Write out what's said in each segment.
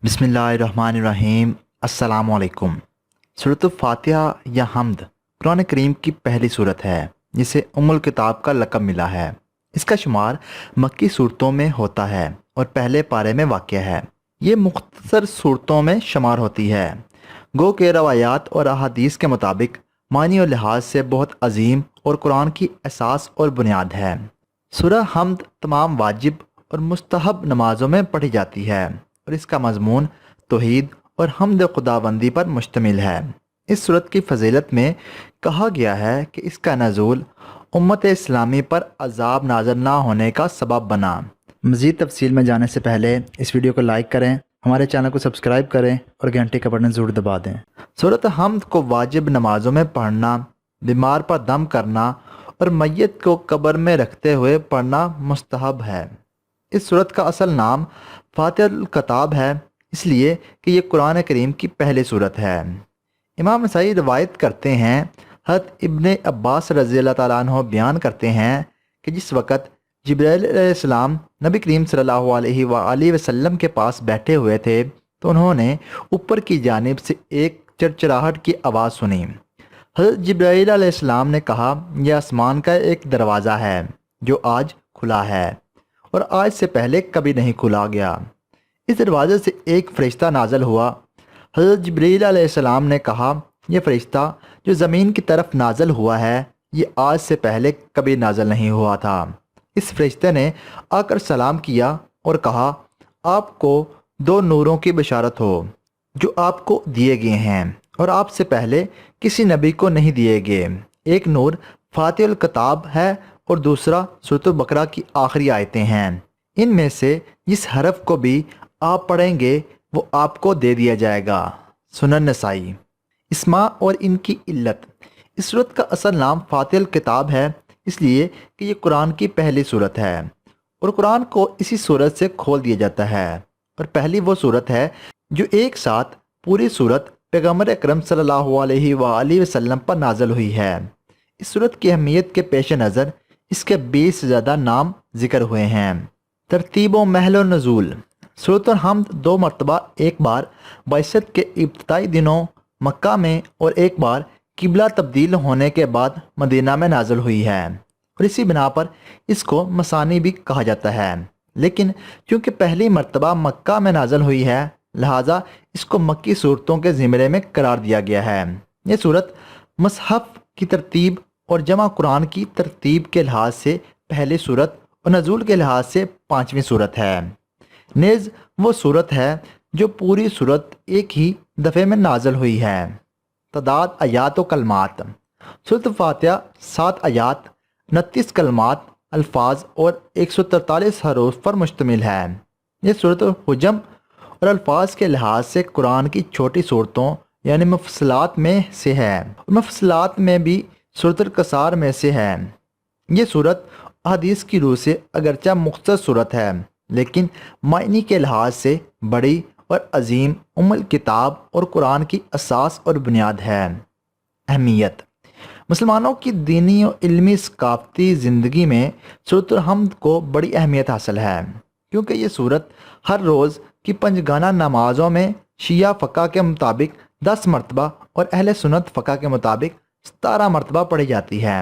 بسم اللہ الرحمن الرحیم۔ السلام علیکم۔ سورت فاتحہ یا حمد قرآن کریم کی پہلی صورت ہے جسے ام الکتاب کا لقب ملا ہے۔ اس کا شمار مکی صورتوں میں ہوتا ہے اور پہلے پارے میں واقع ہے۔ یہ مختصر صورتوں میں شمار ہوتی ہے، گو کہ روایات اور احادیث کے مطابق معنی و لحاظ سے بہت عظیم اور قرآن کی اساس اور بنیاد ہے۔ سورہ حمد تمام واجب اور مستحب نمازوں میں پڑھی جاتی ہے اور اس کا مضمون توحید اور حمد خداوندی پر مشتمل ہے۔ اس سورت کی فضیلت میں کہا گیا ہے کہ اس کا نزول امت اسلامی پر عذاب نازل نہ ہونے کا سبب بنا۔ مزید تفصیل میں جانے سے پہلے اس ویڈیو کو لائک کریں، ہمارے چینل کو سبسکرائب کریں اور گھنٹی کا بٹن ضرور دبا دیں۔ سورت حمد کو واجب نمازوں میں پڑھنا، بیمار پر دم کرنا اور میت کو قبر میں رکھتے ہوئے پڑھنا مستحب ہے۔ اس سورت کا اصل نام فاتح الکتاب ہے، اس لیے کہ یہ قرآن کریم کی پہلی سورت ہے۔ امام نسائی روایت کرتے ہیں، حضرت ابن عباس رضی اللہ تعالیٰ عنہ بیان کرتے ہیں کہ جس وقت جبرائیل علیہ السلام نبی کریم صلی اللہ علیہ وآلہ وسلم کے پاس بیٹھے ہوئے تھے تو انہوں نے اوپر کی جانب سے ایک چرچراہٹ کی آواز سنی۔ حضرت جبرائیل علیہ السلام نے کہا، یہ آسمان کا ایک دروازہ ہے جو آج کھلا ہے اور آج سے پہلے کبھی نہیں کھلا گیا۔ اس دروازے سے ایک فرشتہ نازل ہوا۔ حضرت جبرائیل علیہ السلام نے کہا، یہ فرشتہ جو زمین کی طرف نازل ہوا ہے یہ آج سے پہلے کبھی نازل نہیں ہوا تھا۔ اس فرشتے نے آ کر سلام کیا اور کہا، آپ کو دو نوروں کی بشارت ہو جو آپ کو دیے گئے ہیں اور آپ سے پہلے کسی نبی کو نہیں دیے گئے۔ ایک نور فاتح الکتاب ہے اور دوسرا سورۃ البقرہ کی آخری آیتیں ہیں۔ ان میں سے جس حرف کو بھی آپ پڑھیں گے وہ آپ کو دے دیا جائے گا۔ سنن نسائی۔ اسماء اور ان کی علت۔ اس سورت کا اصل نام فاتح الکتاب ہے اس لیے کہ یہ قرآن کی پہلی سورت ہے اور قرآن کو اسی سورت سے کھول دیا جاتا ہے، اور پہلی وہ سورت ہے جو ایک ساتھ پوری سورت پیغمبر اکرم صلی اللہ علیہ وآلہ وسلم پر نازل ہوئی ہے۔ اس سورت کی اہمیت کے پیش نظر اس کے 20 سے زیادہ نام ذکر ہوئے ہیں۔ ترتیب و محل و نزول۔ سورۃ الحمد 2 مرتبہ، ایک بار بعثت کے ابتدائی دنوں مکہ میں اور ایک بار قبلہ تبدیل ہونے کے بعد مدینہ میں نازل ہوئی ہے، اور اسی بنا پر اس کو مثانی بھی کہا جاتا ہے۔ لیکن چونکہ پہلی مرتبہ مکہ میں نازل ہوئی ہے لہٰذا اس کو مکی صورتوں کے زمرے میں قرار دیا گیا ہے۔ یہ صورت مصحف کی ترتیب اور جمع قرآن کی ترتیب کے لحاظ سے پہلی صورت اور نزول کے لحاظ سے 5ویں صورت ہے۔ نیز وہ صورت ہے جو پوری صورت ایک ہی دفعے میں نازل ہوئی ہے۔ تعداد آیات و کلمات۔ سورۃ فاتحہ 7 آیات، 29 کلمات، الفاظ اور 143 حروف پر مشتمل ہے۔ یہ سورۃ حجم اور الفاظ کے لحاظ سے قرآن کی چھوٹی صورتوں یعنی مفصلات میں سے ہے، اور مفصلات میں بھی سورۃ القصار میں سے ہے۔ یہ صورت احادیث کی روح سے اگرچہ مختصر صورت ہے لیکن معنی کے لحاظ سے بڑی اور عظیم ام الکتاب اور قرآن کی اساس اور بنیاد ہے۔ اہمیت۔ مسلمانوں کی دینی و علمی ثقافتی زندگی میں سورۃ الحمد کو بڑی اہمیت حاصل ہے، کیونکہ یہ سورت ہر روز کی 5 گانہ نمازوں میں شیعہ فقہ کے مطابق 10 مرتبہ اور اہل سنت فقہ کے مطابق 17 مرتبہ پڑھی جاتی ہے۔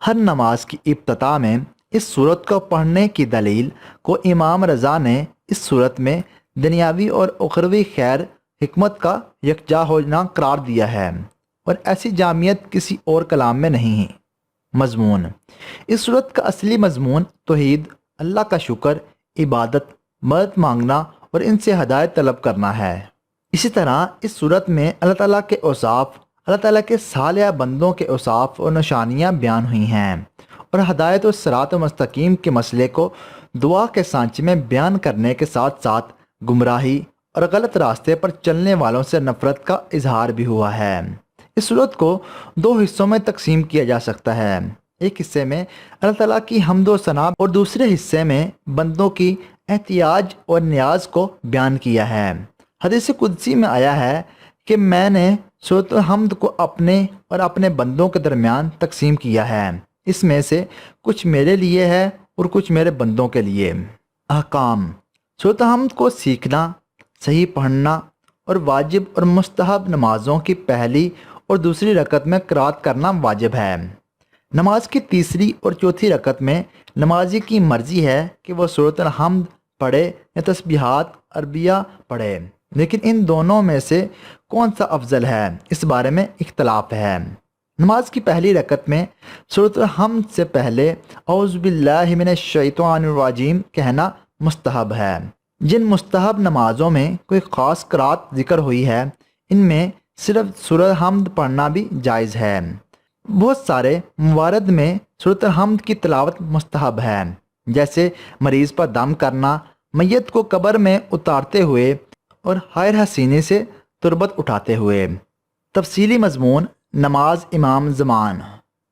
ہر نماز کی ابتدا میں اس سورت کو پڑھنے کی دلیل کو امام رضا نے اس سورت میں دنیاوی اور اخروی خیر حکمت کا یکجا ہونا قرار دیا ہے، اور ایسی جامعیت کسی اور کلام میں نہیں ہے۔ مضمون۔ اس سورت کا اصلی مضمون توحید، اللہ کا شکر، عبادت، مدد مانگنا اور ان سے ہدایت طلب کرنا ہے۔ اسی طرح اس سورت میں اللہ تعالیٰ کے اوصاف، اللہ تعالیٰ کے صالح بندوں کے اوصاف اور نشانیاں بیان ہوئی ہیں، اور ہدایت و صراط مستقیم کے مسئلے کو دعا کے سانچے میں بیان کرنے کے ساتھ ساتھ گمراہی اور غلط راستے پر چلنے والوں سے نفرت کا اظہار بھی ہوا ہے۔ اس سورت کو 2 حصوں میں تقسیم کیا جا سکتا ہے۔ ایک حصے میں اللہ تعالیٰ کی حمد و ثنا اور دوسرے حصے میں بندوں کی احتیاج اور نیاز کو بیان کیا ہے۔ حدیث قدسی میں آیا ہے کہ میں نے سورۃ الحمد کو اپنے اور اپنے بندوں کے درمیان تقسیم کیا ہے، اس میں سے کچھ میرے لیے ہے اور کچھ میرے بندوں کے لیے۔ احکام۔ سورۃ الحمد کو سیکھنا، صحیح پڑھنا اور واجب اور مستحب نمازوں کی پہلی اور دوسری رکعت میں قرات کرنا واجب ہے۔ نماز کی تیسری اور چوتھی رکعت میں نمازی کی مرضی ہے کہ وہ سورۃ الحمد پڑھے یا تسبیحات عربیہ پڑھے، لیکن ان دونوں میں سے کون سا افضل ہے اس بارے میں اختلاف ہے۔ نماز کی پہلی رکعت میں سورۃ الحمد سے پہلے اعوذ باللہ من الشیطان الرجیم کہنا مستحب ہے۔ جن مستحب نمازوں میں کوئی خاص قرات ذکر ہوئی ہے ان میں صرف سورۃ الحمد پڑھنا بھی جائز ہے۔ بہت سارے موارد میں سورۃ الحمد کی تلاوت مستحب ہے، جیسے مریض پر دم کرنا، میت کو قبر میں اتارتے ہوئے اور حائر حسینے سے تربت اٹھاتے ہوئے۔ تفصیلی مضمون نماز امام زمان۔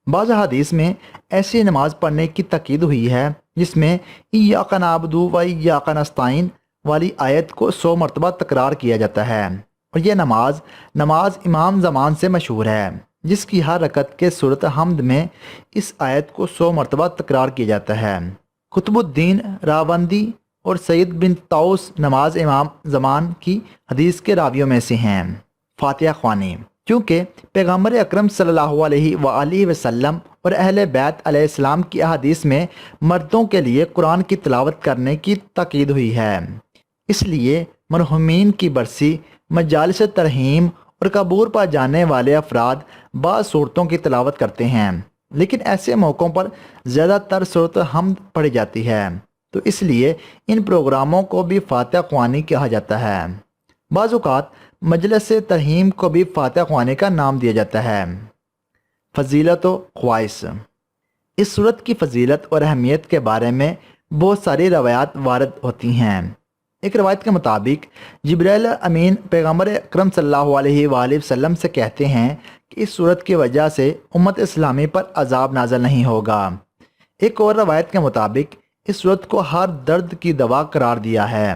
بعض حدیث میں ایسی نماز پڑھنے کی تاکید ہوئی ہے جس میں ایاک نعبد و ایاک نستعین والی آیت کو 100 مرتبہ تکرار کیا جاتا ہے، اور یہ نماز امام زمان سے مشہور ہے، جس کی ہر رکعت کے سورۃ الحمد میں اس آیت کو 100 مرتبہ تکرار کیا جاتا ہے۔ قطب الدین راوندی اور سید بن طاؤس نماز امام زمان کی حدیث کے راویوں میں سے ہیں۔ فاتحہ خوانی۔ چونکہ پیغمبر اکرم صلی اللہ علیہ وآلہ وسلم اور اہل بیت علیہ السلام کی احادیث میں مردوں کے لیے قرآن کی تلاوت کرنے کی تاکید ہوئی ہے، اس لیے مرحومین کی برسی، مجالس ترحیم اور قبور پا جانے والے افراد بعض صورتوں کی تلاوت کرتے ہیں، لیکن ایسے موقعوں پر زیادہ تر سورۃ الحمد پڑھی جاتی ہے، تو اس لیے ان پروگراموں کو بھی فاتحہ خوانی کہا جاتا ہے۔ بعض اوقات مجلس ترحیم کو بھی فاتحہ خوانی کا نام دیا جاتا ہے۔ فضیلت و خواص۔ اس سورت کی فضیلت اور اہمیت کے بارے میں بہت ساری روایات وارد ہوتی ہیں۔ ایک روایت کے مطابق جبرائیل امین پیغمبر اکرم صلی اللہ علیہ وآلہ وسلم سے کہتے ہیں کہ اس سورت کی وجہ سے امت اسلامی پر عذاب نازل نہیں ہوگا۔ ایک اور روایت کے مطابق اس سورت کو ہر درد کی دوا قرار دیا ہے۔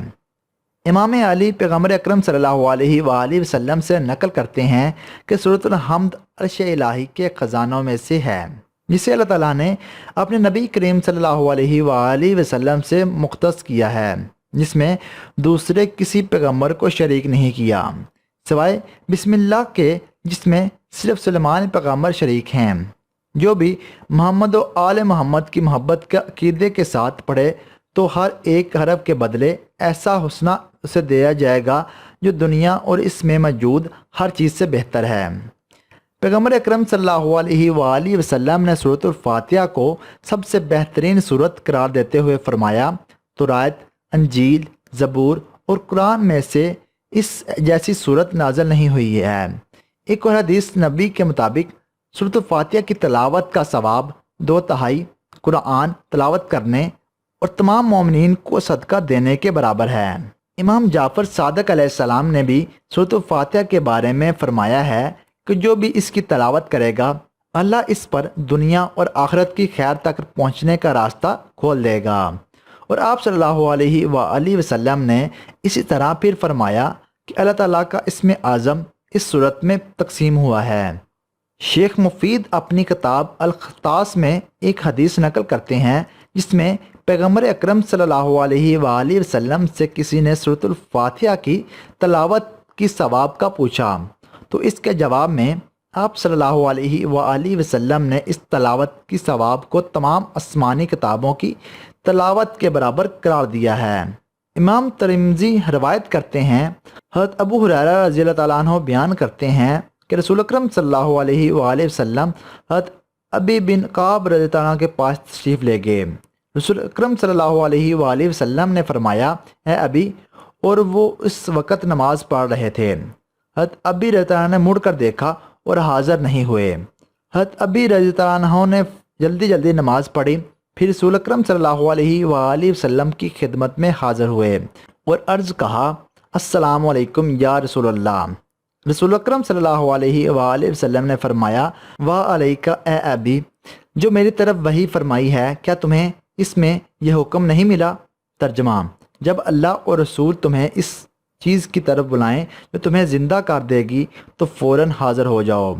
امام علی پیغمبر اکرم صلی اللہ علیہ وآلہ وسلم سے نقل کرتے ہیں کہ سورۃ الحمد عرش الہی کے خزانوں میں سے ہے، جسے اللہ تعالیٰ نے اپنے نبی کریم صلی اللہ علیہ وآلہ وسلم سے مختص کیا ہے، جس میں دوسرے کسی پیغمبر کو شریک نہیں کیا سوائے بسم اللہ کے، جس میں صرف سلیمان پیغمبر شریک ہیں۔ جو بھی محمد و آل محمد کی محبت کے عقیدے کے ساتھ پڑھے تو ہر ایک حرف کے بدلے ایسا حسنہ اسے دیا جائے گا جو دنیا اور اس میں موجود ہر چیز سے بہتر ہے۔ پیغمبر اکرم صلی اللہ علیہ وآلہ وسلم نے سورۃ الفاتحہ کو سب سے بہترین سورت قرار دیتے ہوئے فرمایا، تورات، انجیل، زبور اور قرآن میں سے اس جیسی سورت نازل نہیں ہوئی ہے۔ ایک اور حدیث نبی کے مطابق سورۃ الفاتحہ کی تلاوت کا ثواب 2/3 قرآن تلاوت کرنے اور تمام مومنین کو صدقہ دینے کے برابر ہے۔ امام جعفر صادق علیہ السلام نے بھی سورۃ الفاتحہ کے بارے میں فرمایا ہے کہ جو بھی اس کی تلاوت کرے گا اللہ اس پر دنیا اور آخرت کی خیر تک پہنچنے کا راستہ کھول دے گا۔ اور آپ صلی اللہ علیہ وآلہ وسلم نے اسی طرح پھر فرمایا کہ اللہ تعالیٰ کا اسم اعظم اس صورت میں تقسیم ہوا ہے۔ شیخ مفید اپنی کتاب الخطاص میں ایک حدیث نقل کرتے ہیں جس میں پیغمبر اکرم صلی اللہ علیہ وآلہ وسلم سے کسی نے سورۃ الفاتحہ کی تلاوت کی ثواب کا پوچھا تو اس کے جواب میں آپ صلی اللہ علیہ وآلہ وسلم نے اس تلاوت کی ثواب کو تمام آسمانی کتابوں کی تلاوت کے برابر قرار دیا ہے۔ امام ترمذی روایت کرتے ہیں، حضرت ابو ہریرہ رضی اللہ تعالیٰ عنہ بیان کرتے ہیں کہ رسول اکرم صلی اللہ علیہ وآلہ وسلم حضرت ابی بن کعب رضی اللہ عنہ کے پاس تشریف لے گئے۔ رسول اکرم صلی اللہ علیہ وآلہ وسلم نے فرمایا، اے ابی، اور وہ اس وقت نماز پڑھ رہے تھے۔ حضرت ابی رضی اللہ عنہ نے مڑ کر دیکھا اور حاضر نہیں ہوئے۔ حضرت ابی رضی اللہ عنہ نے جلدی نماز پڑھی، پھر رسول اکرم صلی اللہ علیہ وآلہ وسلم کی خدمت میں حاضر ہوئے اور عرض کہا، السلام علیکم یا رسول اللہ۔ رسول اکرم صلی اللہ علیہ وآلہ وسلم نے فرمایا، وعلیکہ اے ابی، جو میری طرف وحی فرمائی ہے کیا تمہیں اس میں یہ حکم نہیں ملا؟ ترجمہ، جب اللہ اور رسول تمہیں اس چیز کی طرف بلائیں جو تمہیں زندہ کر دے گی تو فوراً حاضر ہو جاؤ۔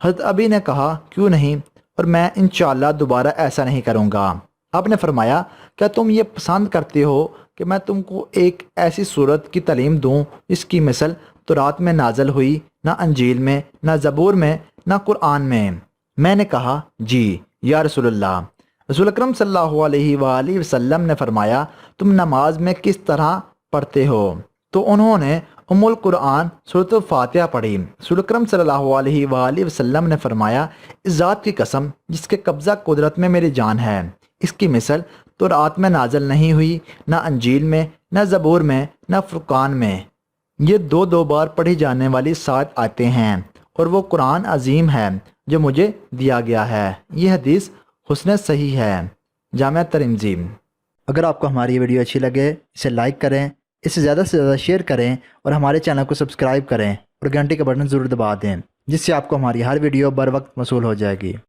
حضرت ابی نے کہا، کیوں نہیں، اور میں انشاءاللہ دوبارہ ایسا نہیں کروں گا۔ آپ نے فرمایا، کیا تم یہ پسند کرتے ہو کہ میں تم کو ایک ایسی صورت کی تعلیم دوں جس کی مثل تورات میں نازل ہوئی، نہ انجیل میں، نہ زبور میں، نہ قرآن میں؟ میں نے کہا جی یا رسول اللہ۔ رسول اکرم صلی اللہ علیہ وآلہ وسلم نے فرمایا تم نماز میں کس طرح پڑھتے ہو؟ تو انہوں نے ام القرآن سورت فاتحہ پڑھی۔ رسول اکرم صلی اللہ علیہ وآلہ وسلم نے فرمایا اس ذات کی قسم جس کے قبضہ قدرت میں میری جان ہے، اس کی مثل تورات میں نازل نہیں ہوئی، نہ انجیل میں، نہ زبور میں، نہ فرقان میں۔ یہ دو بار پڑھی جانے والی 7 آیتیں ہیں اور وہ قرآن عظیم ہے جو مجھے دیا گیا ہے۔ یہ حدیث حسن صحیح ہے، جامع ترمذی۔ اگر آپ کو ہماری یہ ویڈیو اچھی لگے اسے لائک کریں، اسے زیادہ سے زیادہ شیئر کریں اور ہمارے چینل کو سبسکرائب کریں اور گھنٹی کا بٹن ضرور دبا دیں، جس سے آپ کو ہماری ہر ویڈیو بر وقت موصول ہو جائے گی۔